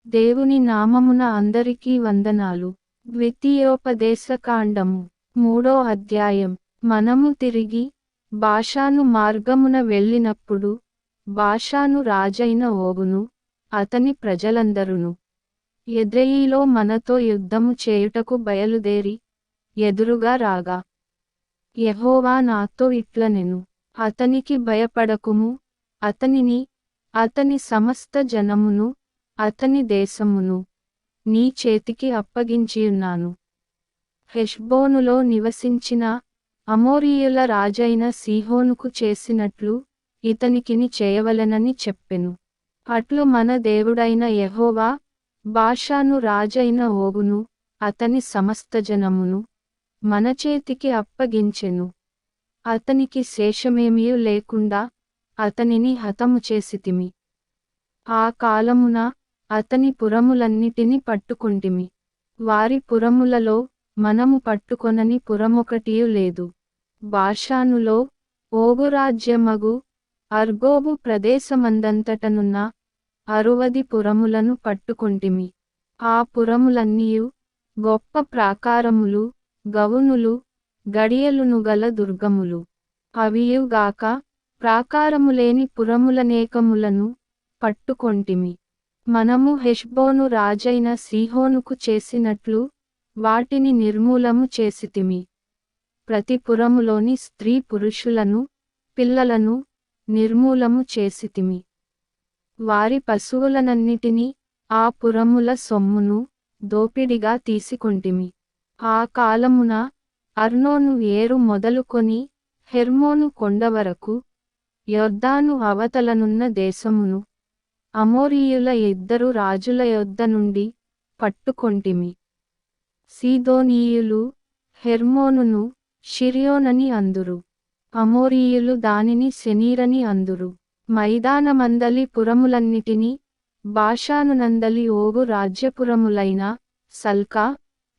దేవుని నామమున అందరికీ వందనాలు. ద్వితీయోపదేశకాండము 3వ అధ్యాయం. మనము తిరిగి బాషాను మార్గమున వెళ్ళినప్పుడు బాషాను రాజైన ఓగును అతని ప్రజలందరును ఎద్రెయిలో మనతో యుద్ధము చేయుటకు బయలుదేరి ఎదురుగా రాగా, యెహోవా నాతో ఇట్లనెను, అతనికి భయపడకుము, అతనిని, అతని సమస్త జనమును, అతని దేశమును నీ చేతికి అప్పగించియున్నాను. హెష్బోనులో నివసించిన అమోరీయుల రాజైన సీహోనుకు చేసినట్లు ఇతనికిని చేయవలెనని చెప్పెను. అట్లు మన దేవుడైన యెహోవా బాషాను రాజైన ఓగును అతని సమస్త జనమును మన చేతికి అప్పగించెను. అతనికి శేషమేమియూ లేకుండా అతనిని హతము చేసితిమి. ఆ కాలమున అతని పురములన్నిటిని పట్టుకొంటిమి. వారి పురములలో మనము పట్టుకొనని పురమొకటియూ లేదు. బాషానులో ఓగు రాజ్యమగు అర్గోబు ప్రదేశమందంతటనున్న 60 పురములను పట్టుకొంటిమి. ఆ పురములన్నీయు గొప్ప ప్రాకారములు, గవునులు, గడియలును గల దుర్గములు. అవియుగాక ప్రాకారములేని పురములనేకములను పట్టుకొంటిమి. మనము హెష్బోను రాజైన సీహోనుకు చేసినట్లు వాటిని నిర్మూలము చేసితిమి. ప్రతి పురములోని స్త్రీ పురుషులను, పిల్లలను నిర్మూలము చేసితిమి. వారి పశువులనన్నిటినీ, ఆ పురముల సొమ్మును దోపిడిగా తీసుకొంటిమి. ఆ కాలమున అర్నోను ఏరు మొదలుకొని హెర్మోను కొండ వరకు యొర్దాను అవతలనున్న దేశమును అమోరీయుల 2 రాజుల యొద్ద నుండి పట్టుకొంటిమి. సీదోనీయులు హెర్మోనును షిర్యోనని అందురు, అమోరీయులు దానిని సెనీరని అందురు. మైదానమందలి పురములన్నిటినీ, బాషానునందలి ఓగు రాజ్యపురములైన సల్కా,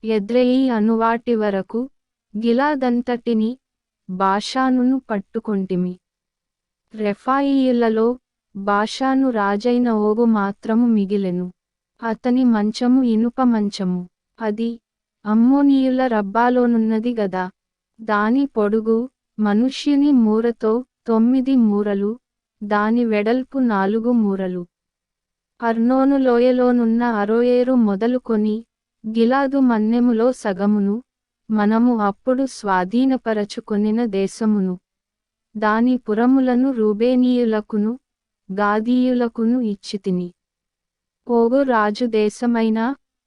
ఎద్రెయి అనువాటి వరకు గిలాదంతటిని బాషానును పట్టుకొంటిమి. రెఫాయీయులలో బాషాను రాజైన ఓగు మాత్రము మిగిలెను. అతని మంచము ఇనుప మంచము. అది అమ్మోనీయుల రబ్బాలోనున్నది గదా. దాని పొడుగు మనుష్యుని మూరతో 9 మూరలు, దాని వెడల్పు 4 మూరలు. అర్నోను లోయలోనున్న అరోయేరు మొదలుకొని గిలాదు మన్నెములో సగమును మనము అప్పుడు స్వాధీనపరచుకొనిన దేశమును, దాని పురములను రూబేనీయులకును గాదీయులకును ఇచ్చితిని. ఓగు రాజు దేశమైన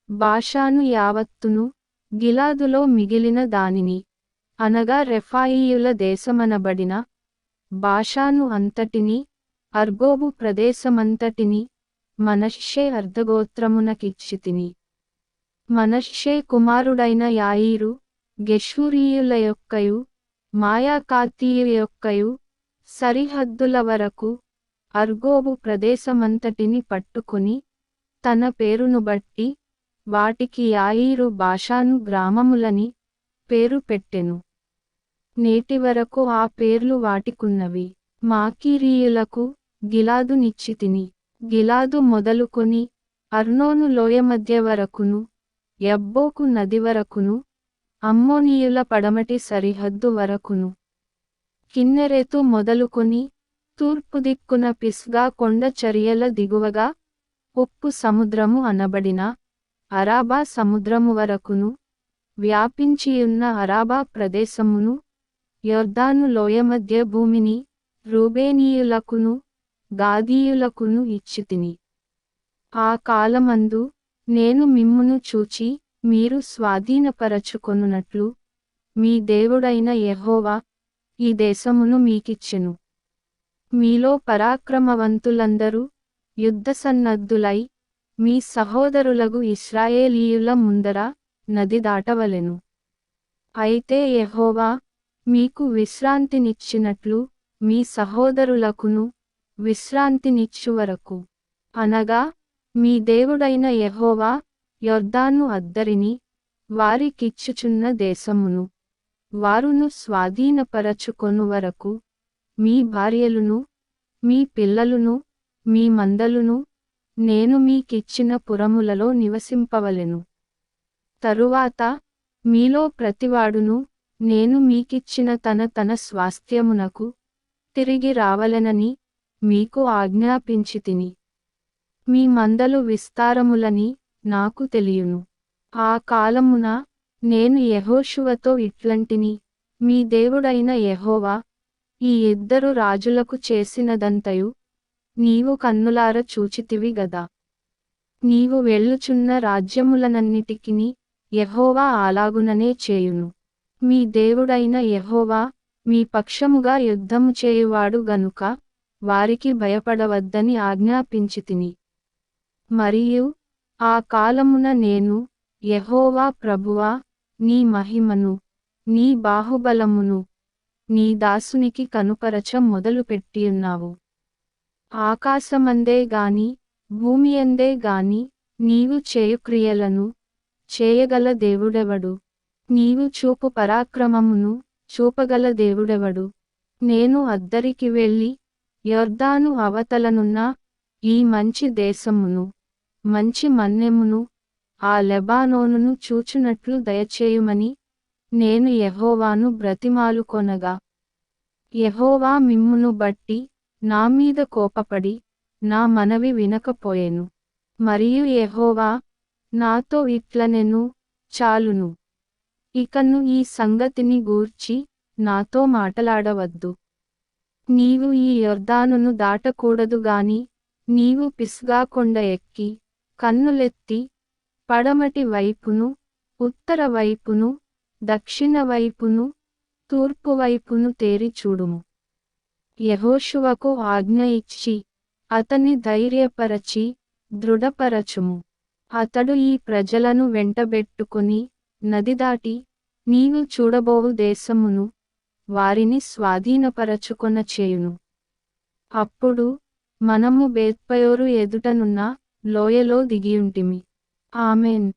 బాషాను యావత్తును, గిలాదులో మిగిలిన దానిని, అనగా రెఫాయీయుల దేశమనబడిన బాషాను అంతటిని, అర్గోబు ప్రదేశమంతటిని మనష్షే అర్ధగోత్రమునకిచ్చితిని. మనష్షే కుమారుడైన యాయీరు గెషూరీయుల యొక్కయు మాయాకాతీయుల యొక్కయు సరిహద్దుల వరకు అర్గోబు ప్రదేశమంతటిని పట్టుకొని తన పేరును బట్టి వాటికి యాయీరు బాషాను గ్రామములని పేరు పెట్టెను. నేటి వరకు ఆ పేర్లు వాటికున్నవి. మాకీరీయులకు గిలాదు నిచ్చితిని. గిలాదు మొదలుకొని అర్నోను లోయ మధ్య వరకును, యబ్బోకు నది వరకును, అమ్మోనీయుల పడమటి సరిహద్దు వరకును, కిన్నెరెతు మొదలుకొని తూర్పు దిక్కున పిస్గా కొండ చరియల దిగువగా ఉప్పు సముద్రము అనబడిన అరాబా సముద్రము వరకును వ్యాపించియున్న అరాబా ప్రదేశమును, యొర్దాను లోయ మధ్య భూమిని రూబేనీయులకును గాదీయులకును ఇచ్చితిని. ఆ కాలమందు నేను మిమ్మును చూచి మీరు స్వాధీనపరచుకొనున్నట్లు మీ దేవుడైన యెహోవా ఈ దేశమును మీకిచ్చెను. మీలో పరాక్రమవంతులందరూ యుద్ధసన్నద్ధులై మీ సహోదరులగు ఇశ్రాయేలీయుల ముందర నది దాటవలెను. అయితే యెహోవా మీకు విశ్రాంతినిచ్చినట్లు మీ సహోదరులకును విశ్రాంతినిచ్చు వరకు, అనగా మీ దేవుడైన యెహోవా యొర్దాను అద్దరిని వారికిచ్చుచున్న దేశమును వారును స్వాధీనపరచుకొను వరకు మీ భార్యలును, మీ పిల్లలును, మీ మందలును, నేను మీకిచ్చిన పురములలో నివసింపవలెను. తరువాత మీలో ప్రతివాడును నేను మీకిచ్చిన తన స్వాస్థ్యమునకు తిరిగి రావలెనని మీకు ఆజ్ఞాపించితిని. మీ మందలు విస్తారములని నాకు తెలియును. ఆ కాలమున నేను యెహోషువతో ఇట్లంటిని, మీ దేవుడైన యెహోవా ఈ ఇద్దరు రాజులకు చేసినదంతయు నీవు కన్నులార చూచితివి గదా. నీవు వెళ్ళుచున్న రాజ్యములనన్నిటికిని యెహోవా అలాగుననే చేయును. మీ దేవుడైన యెహోవా మీ పక్షముగా యుద్ధము చేయువాడు గనుక వారికి భయపడవద్దని ఆజ్ఞాపించితిని. మరియు ఆ కాలమున నేను యెహోవా ప్రభువా నీ మహిమను నీ బాహుబలమును నీ దాసునికి కనుపరచ మొదలుపెట్టియున్నావు. ఆకాశమందే గాని భూమియందే గాని నీవు చేయు క్రియలను చేయగల దేవుడెవడు? నీవు చూపు పరాక్రమమును చూపగల దేవుడెవడు? నేను అద్దరికి వెళ్ళి యొర్దాను అవతలనున్న ఈ మంచి దేశమును మంచి మన్యమును ఆ లెబానోనును చూచునట్లు దయచేయుమని నేను యెహోవాను బ్రతిమాలుకొనగా, యెహోవా మిమ్మును బట్టి నా మీద కోపపడి నా మనవి వినకపోయెను. మరియు యెహోవా నాతో ఇట్లనెను, చాలును, ఇకను ఈ సంగతిని గూర్చి నాతో మాటలాడవద్దు. నీవు ఈ యొర్దానును దాటకూడదు గాని నీవు పిస్గా కొండ ఎక్కి కన్నులెత్తి పడమటి వైపును ఉత్తర వైపును దక్షిణ వైపును తూర్పు వైపును తేరి చూడుము. యెహోషువకు ఆజ్ఞ ఇచ్చి అతన్ని ధైర్యపరచి దృఢపరచుము. అతడు ఈ ప్రజలను వెంటబెట్టుకుని నది దాటి నీవు చూడబోవు దేశమును వారిని స్వాధీనపరచుకొన చేయును. అప్పుడు మనము బేత్పయోరు ఎదుటనున్న లోయలో దిగియుంటిమి. ఆమేన్.